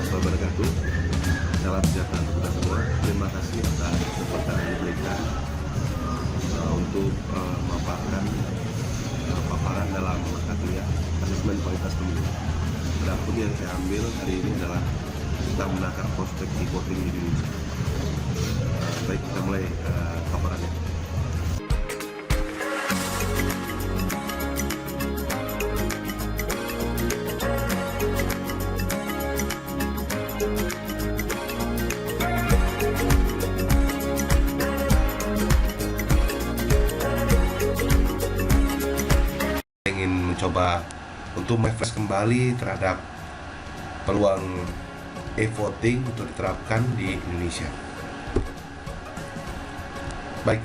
warahmatullahi wabarakatuh. Salam sejahtera untuk kita semua. Terima kasih atas kesempatan yang diberikan untuk memaparkan paparan dalam mata kuliah asesmen kualitas pemilu. Adapun yang saya ambil hari ini adalah tentang menakar prospek e-voting di Indonesia. Baik, kita mulai paparannya. Ingin mencoba untuk merefresh kembali terhadap peluang e-voting untuk diterapkan di Indonesia. Baik,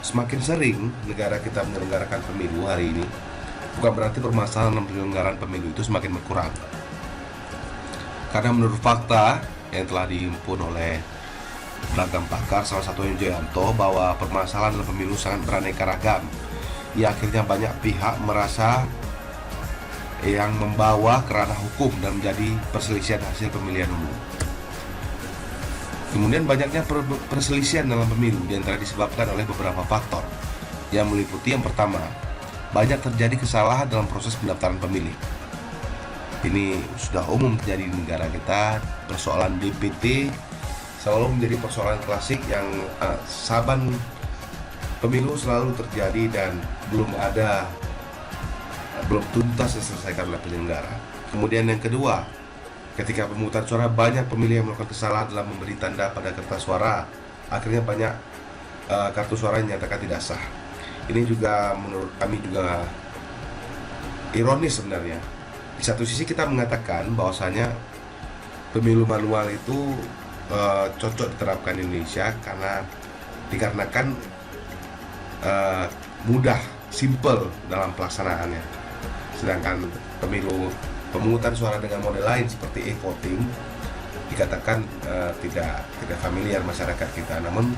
semakin sering negara kita menyelenggarakan pemilu hari ini, bukan berarti permasalahan dalam penyelenggaraan pemilu itu semakin berkurang. Karena menurut fakta yang telah dihimpun oleh beragam pakar, salah satunya Joyanto, bahwa permasalahan dalam pemilu sangat beraneka ragam. Ya, akhirnya banyak pihak merasa yang membawa ke ranah hukum dan menjadi perselisihan hasil pemilihan umum. Kemudian banyaknya perselisihan dalam pemilu diantara disebabkan oleh beberapa faktor yang meliputi: yang pertama, banyak terjadi kesalahan dalam proses pendaftaran pemilih. Ini sudah umum terjadi di negara kita. Persoalan DPT selalu menjadi persoalan klasik yang saban pemilu selalu terjadi dan belum tuntas diselesaikan oleh penyelenggara. Kemudian yang kedua, ketika pemungutan suara banyak pemilih yang melakukan kesalahan dalam memberi tanda pada kertas suara. Akhirnya banyak kartu suara yang dinyatakan tidak sah. Ini juga menurut kami juga ironis sebenarnya. Di satu sisi kita mengatakan bahwasanya pemilu manual itu cocok diterapkan di Indonesia dikarenakan mudah, simple dalam pelaksanaannya. Sedangkan pemungutan suara dengan model lain seperti e-voting dikatakan tidak familiar masyarakat kita. Namun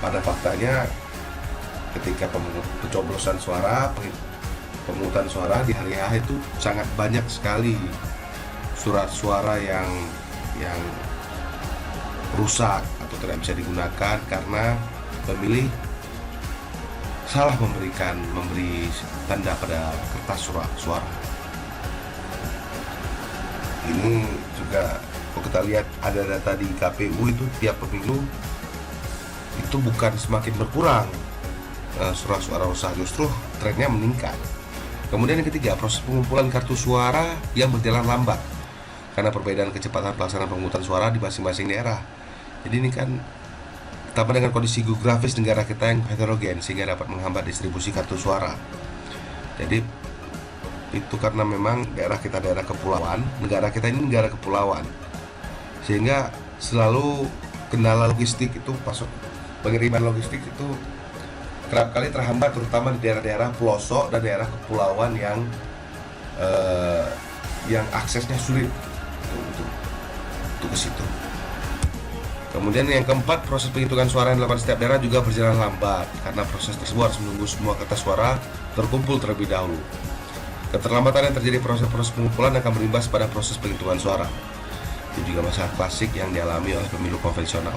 pada faktanya ketika pencoblosan suara, pemungutan suara di hari H itu sangat banyak sekali surat suara yang rusak atau tidak bisa digunakan karena pemilih salah memberi tanda pada kertas suara. Ini juga kalau kita lihat ada data di KPU itu tiap pemilu itu bukan semakin berkurang surat suara rusak, justru trennya meningkat. Kemudian yang ketiga, proses pengumpulan kartu suara yang berjalan lambat karena perbedaan kecepatan pelaksanaan pemungutan suara di masing-masing daerah. Jadi ini kan ditambah dengan kondisi geografis negara kita yang heterogen sehingga dapat menghambat distribusi kartu suara. Jadi itu karena memang daerah kita daerah kepulauan, negara kita ini negara kepulauan, sehingga selalu kendala logistik itu, pengiriman logistik itu kerap kali terhambat, terutama di daerah-daerah pelosok dan daerah kepulauan yang aksesnya sulit untuk ke situ. Kemudian yang keempat, proses penghitungan suara yang dilakukan setiap daerah juga berjalan lambat karena proses tersebut harus menunggu semua kertas suara terkumpul terlebih dahulu. Keterlambatan yang terjadi proses pengumpulan akan berimbas pada proses penghitungan suara. Itu juga masalah klasik yang dialami oleh pemilu konvensional.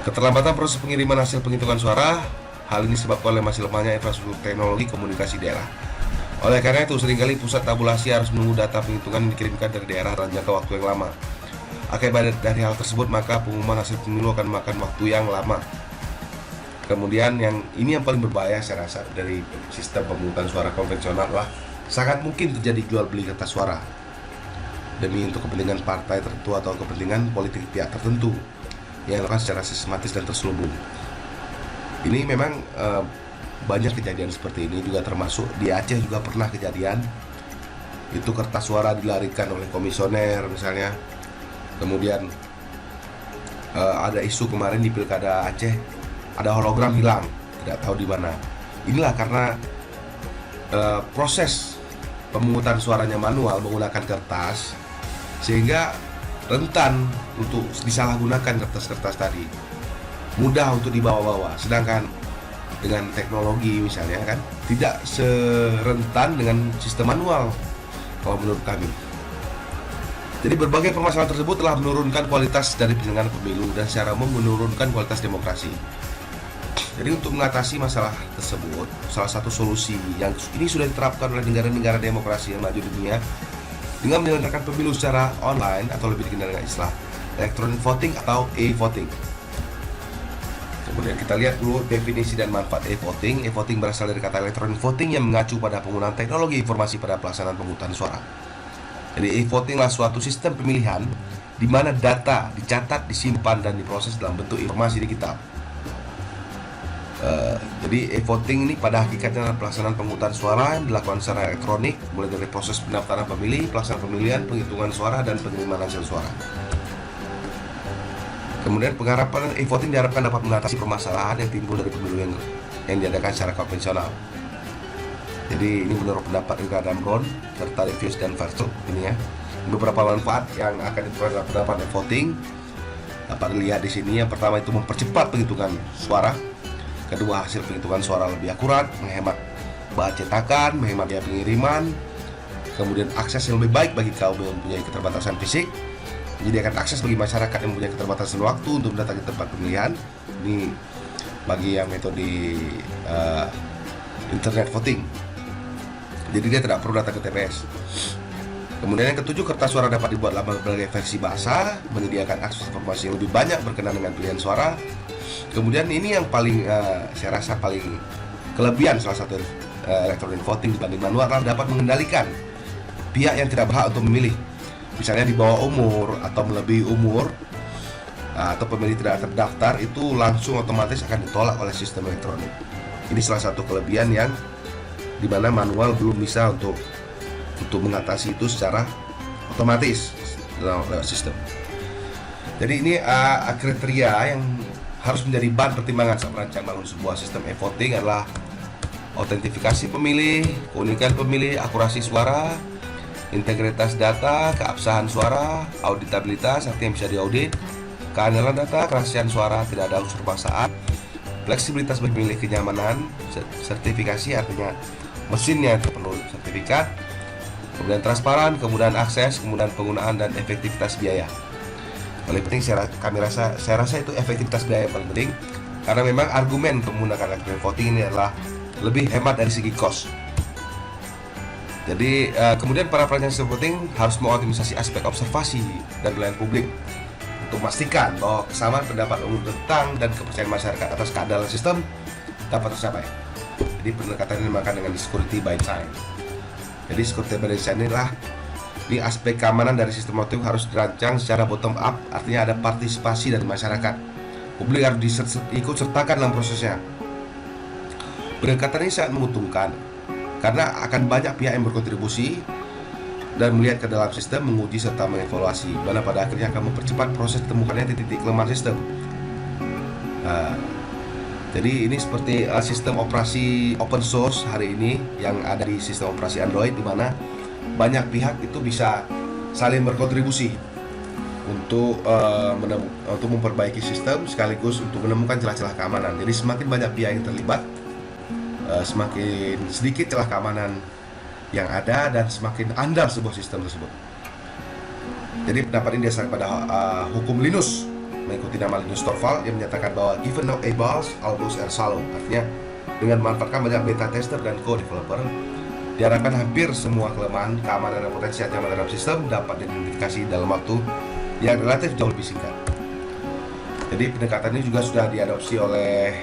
Keterlambatan proses pengiriman hasil penghitungan suara, hal ini disebabkan oleh masih lemahnya infrastruktur teknologi komunikasi daerah. Oleh karena itu, seringkali pusat tabulasi harus menunggu data penghitungan dikirimkan dari daerah dalam jangka waktu yang lama. Akibat dari hal tersebut, maka pengumuman hasil pemilu akan memakan waktu yang lama. Kemudian yang paling berbahaya saya rasa dari sistem pemungutan suara konvensional adalah sangat mungkin terjadi jual beli kertas suara demi untuk kepentingan partai tertentu atau kepentingan politik pihak tertentu yang dilakukan secara sistematis dan terselubung. Ini memang banyak kejadian seperti ini, juga termasuk di Aceh juga pernah kejadian. Itu kertas suara dilarikan oleh komisioner misalnya. Kemudian ada isu kemarin di Pilkada Aceh, ada hologram hilang, tidak tahu di mana. Inilah karena proses pemungutan suaranya manual menggunakan kertas, sehingga rentan untuk disalahgunakan kertas-kertas tadi, mudah untuk dibawa-bawa. Sedangkan dengan teknologi misalnya kan tidak serentan dengan sistem manual kalau menurut kami. Jadi berbagai permasalahan tersebut telah menurunkan kualitas dari penyelenggaraan pemilu dan secara umum menurunkan kualitas demokrasi. Jadi untuk mengatasi masalah tersebut, salah satu solusi yang ini sudah diterapkan oleh negara-negara demokrasi yang maju di dunia dengan menyelenggarakan pemilu secara online atau lebih dikenal dengan istilah electronic voting atau e-voting. Kemudian kita lihat dulu definisi dan manfaat e-voting. E-voting berasal dari kata electronic voting yang mengacu pada penggunaan teknologi informasi pada pelaksanaan pemungutan suara. Jadi e-voting adalah suatu sistem pemilihan di mana data dicatat, disimpan, dan diproses dalam bentuk informasi digital. Jadi e-voting ini pada hakikatnya adalah pelaksanaan pemungutan suara yang dilakukan secara elektronik, mulai dari proses pendaftaran pemilih, pelaksanaan pemilihan, penghitungan suara, dan pengiriman hasil suara. Kemudian pengharapan e-voting diharapkan dapat mengatasi permasalahan yang timbul dari pemilu yang diadakan secara konvensional. Jadi ini menurut pendapat Ilka Damron serta Revius dan Verso ini ya. Beberapa manfaat yang akan diperoleh dalam pendapat e-voting dapat dilihat di sini. Yang pertama itu mempercepat penghitungan suara. Kedua, hasil penghitungan suara lebih akurat, menghemat bahan cetakan, menghemat biaya pengiriman. Kemudian akses yang lebih baik bagi kaum yang mempunyai keterbatasan fisik. Menyediakan akses bagi masyarakat yang mempunyai keterbatasan waktu untuk mendatangi tempat pemilihan. Ini bagi yang metode internet voting. Jadi dia tidak perlu datang ke TPS. Kemudian yang ketujuh, kertas suara dapat dibuat dalam berbagai versi bahasa, menyediakan akses informasi yang lebih banyak berkenaan dengan pilihan suara. Kemudian ini yang paling saya rasa paling kelebihan salah satu electronic voting dibanding manual adalah dapat mengendalikan pihak yang tidak berhak untuk memilih. Misalnya di bawah umur atau melebihi umur atau pemilih tidak terdaftar itu langsung otomatis akan ditolak oleh sistem elektronik. Ini salah satu kelebihan yang dimana manual belum bisa untuk mengatasi itu secara otomatis dalam sistem. Jadi ini kriteria yang harus menjadi bahan pertimbangan saat merancang bangun sebuah sistem e-voting adalah autentifikasi pemilih, keunikan pemilih, akurasi suara, integritas data, keabsahan suara, auditabilitas artinya bisa diaudit, keandalan data, kerahasiaan suara, tidak ada unsur paksaan, fleksibilitas bagi pemilih, kenyamanan, sertifikasi artinya mesinnya itu perlu sertifikat, kemudian transparan, kemudian akses, kemudian penggunaan dan efektivitas biaya. Paling penting saya rasa itu efektivitas biaya yang paling penting karena memang argumen untuk menggunakan electronic voting ini adalah lebih hemat dari segi cost. Jadi kemudian para perancang sistem voting harus mengoptimisasi aspek observasi dan pelayanan publik untuk memastikan bahwa kesamaan pendapat umum tentang dan kepercayaan masyarakat atas keandalan sistem dapat tercapai. Jadi pendekatan ini dimakan dengan security by design. Jadi security by design inilah di aspek keamanan dari sistem voting harus dirancang secara bottom up, artinya ada partisipasi dari masyarakat. Publik harus ikut sertakan dalam prosesnya. Pendekatan ini sangat menguntungkan karena akan banyak pihak yang berkontribusi dan melihat ke dalam sistem, menguji serta mengevaluasi, mana pada akhirnya akan mempercepat proses ditemukannya titik kelemahan sistem. Jadi ini seperti sistem operasi open source hari ini yang ada di sistem operasi Android, di mana banyak pihak itu bisa saling berkontribusi untuk memperbaiki sistem sekaligus untuk menemukan celah-celah keamanan. Jadi semakin banyak pihak yang terlibat, semakin sedikit celah keamanan yang ada dan semakin andal sebuah sistem tersebut. Jadi pendapat ini dasar pada hukum Linus mengikuti nama Linus Torvalds yang menyatakan bahwa given no equals all those are shallow. Artinya dengan memanfaatkan banyak beta tester dan co-developer, diharapkan hampir semua kelemahan, keamanan dan potensi ancaman dalam sistem dapat diidentifikasi dalam waktu yang relatif jauh lebih singkat. Jadi pendekatan ini juga sudah diadopsi oleh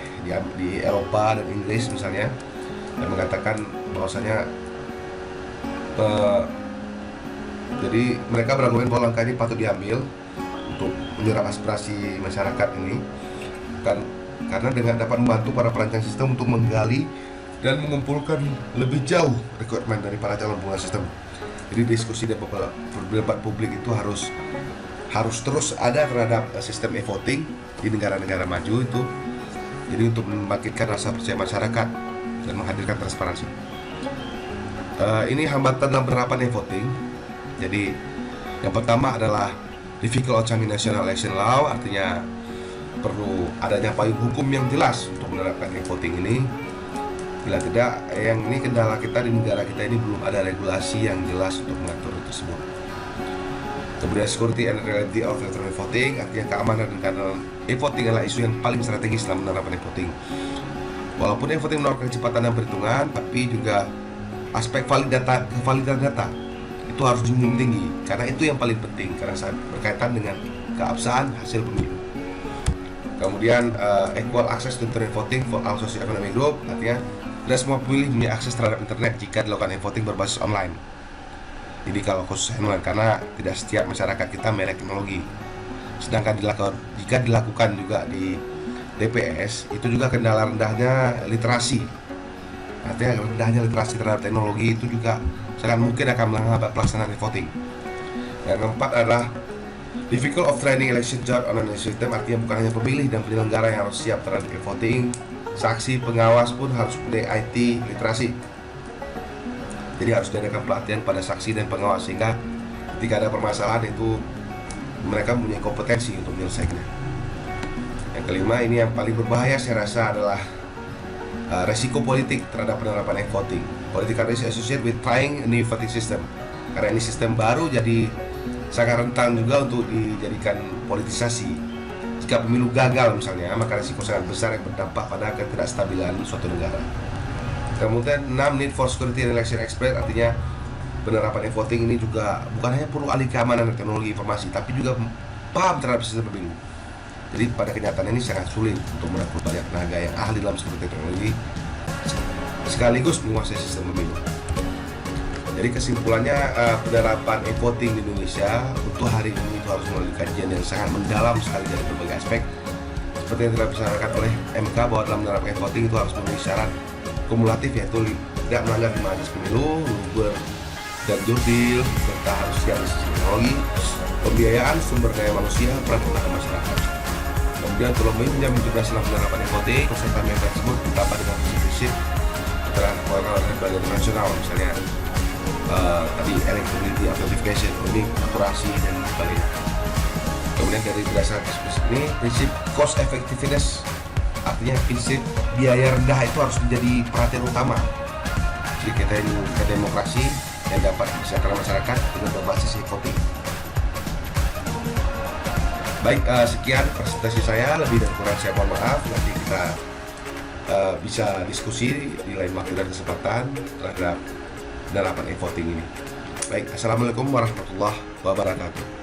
di Eropa dan Inggris misalnya, dan mengatakan bahwasanya jadi mereka berargumen bahwa langkah ini patut diambil untuk menyerap aspirasi masyarakat ini karena dengan dapat membantu para perancang sistem untuk menggali dan mengumpulkan lebih jauh rekrutmen dari para calon pengguna sistem. Jadi diskusi dan pendapat publik itu harus terus ada terhadap sistem e-voting di negara-negara maju itu. Jadi untuk membangkitkan rasa percaya masyarakat dan menghadirkan transparansi. Ini hambatan dalam penerapan e-voting. Jadi yang pertama adalah difficult outcome national election law, artinya perlu adanya payung hukum yang jelas untuk menerapkan e-voting ini. Bila tidak, yang ini kendala kita di negara kita ini belum ada regulasi yang jelas untuk mengatur tersebut. Kemudian security and reliability of electronic voting, artinya keamanan dan keamanan e-voting adalah isu yang paling strategis dalam penerapan e-voting. Walaupun e-voting menawarkan kecepatan dan perhitungan, tapi juga aspek kevalidan data itu harus dijunjung tinggi, karena itu yang paling penting karena saat berkaitan dengan keabsahan hasil pemilu. Kemudian equal access to internet voting for all socio-economic group, artinya tidak semua pemilih memiliki akses terhadap internet jika dilakukan e-voting berbasis online. Jadi kalau khusus online, karena tidak setiap masyarakat kita melek teknologi. Sedangkan jika dilakukan juga di TPS, itu juga kendala rendahnya literasi. Artinya rendahnya literasi terhadap teknologi itu juga sangat mungkin akan menghambat pelaksanaan e-voting. Yang keempat adalah difficult of training election judge on a system, artinya bukan hanya pemilih dan penyelenggara yang harus siap terhadap e-voting, saksi pengawas pun harus punya IT literasi. Jadi harus diadakan pelatihan pada saksi dan pengawas sehingga ketika ada permasalahan itu mereka mempunyai kompetensi untuk menyelesaikannya. Yang kelima, ini yang paling berbahaya saya rasa adalah resiko politik terhadap penerapan e-voting. Political risk associated with trying a new voting system. Karena ini sistem baru, jadi sangat rentan juga untuk dijadikan politisasi. Jika pemilu gagal misalnya, maka resiko sangat besar yang berdampak pada ketidakstabilan suatu negara. Kemudian 6, need for security and election expert, artinya penerapan e-voting ini juga bukan hanya perlu ahli keamanan dan teknologi informasi, tapi juga paham terhadap sistem pemilu. Jadi pada kenyataannya ini sangat sulit untuk merekrut banyak tenaga yang ahli dalam security teknologi sekaligus menguasai sistem pemilu. Jadi kesimpulannya, penerapan e-voting di Indonesia untuk hari ini itu harus melalui kajian yang sangat mendalam sekali dari berbagai aspek. Seperti yang telah disarankan oleh MK bahwa dalam menerapkan e-voting itu harus memenuhi syarat kumulatif, yaitu tidak melanggar 5 azas pemilu, luber dan jurdil, serta harus siap dari sisi teknologi, pembiayaan, sumber daya manusia, peran tenaga masyarakat. Kemudian kalau menjamin juga dalam penerapan e-voting, peserta member tersebut ditambah dengan prinsip telah dilakukan oleh lembaga nasional, misalnya tadi electability, authentication, unik, akurasi dan sebagainya. Kemudian dari berdasarkan ini prinsip cost effectiveness, artinya prinsip biaya rendah itu harus menjadi perhatian utama. Jadi kita ini ke demokrasi yang dapat disejahterakan masyarakat dengan berbasis e-voting. Baik, sekian presentasi saya, lebih dan kurang saya mohon maaf. Nanti kita bisa diskusi di lain waktu dan kesempatan terhadap penerapan e-voting ini. Baik, assalamualaikum warahmatullahi wabarakatuh.